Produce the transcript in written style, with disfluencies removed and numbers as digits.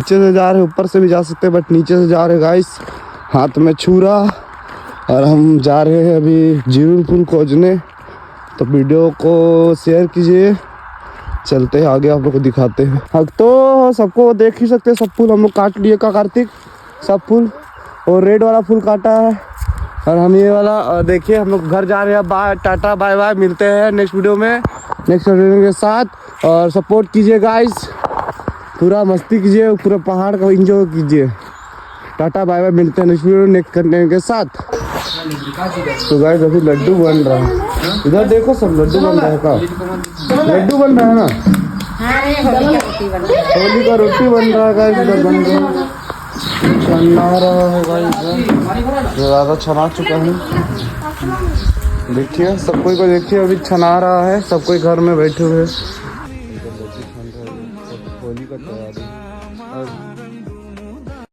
नीचे से जा रहे, ऊपर से भी जा सकते हैं बट नीचे से जा रहे गाइस। हाथ में छुरा और हम जा रहे हैं अभी जीवन फूल खोजने। तो वीडियो को शेयर कीजिए, चलते हैं आगे, आप लोग को दिखाते हैं। हाँ तो सबको देख ही सकते हैं, सब फूल हम लोग काट लिए का कार्तिक, सब फूल। और रेड वाला फूल काटा है और हम ये वाला देखिए। हम लोग घर जा रहे हैं। बाय, टाटा बाय बाय, मिलते हैं नेक्स्ट वीडियो में, नेक्स्ट वीडियो के साथ। और सपोर्ट कीजिए गाइस, पूरा मस्ती कीजिए, पूरा पहाड़ को एंजॉय कीजिए। टाटा बाय बाय, मिलते हैं नेक्स्ट वीडियो नेक्स्ट करने के साथ। तो गाइस अभी लड्डू बन रहा है, इधर देखो सब लड्डू बन रहा है का, लड्डू बन रहा है ना, होली का रोटी बन रहा है गाइस, इधर बन रहा है, छना रहा है गाइस, ज़्यादा छना चुका है। देखिए सब कोई को देखिए, अभी छना रहा है, सब कोई घर में बैठे हुए। होली का तैयारी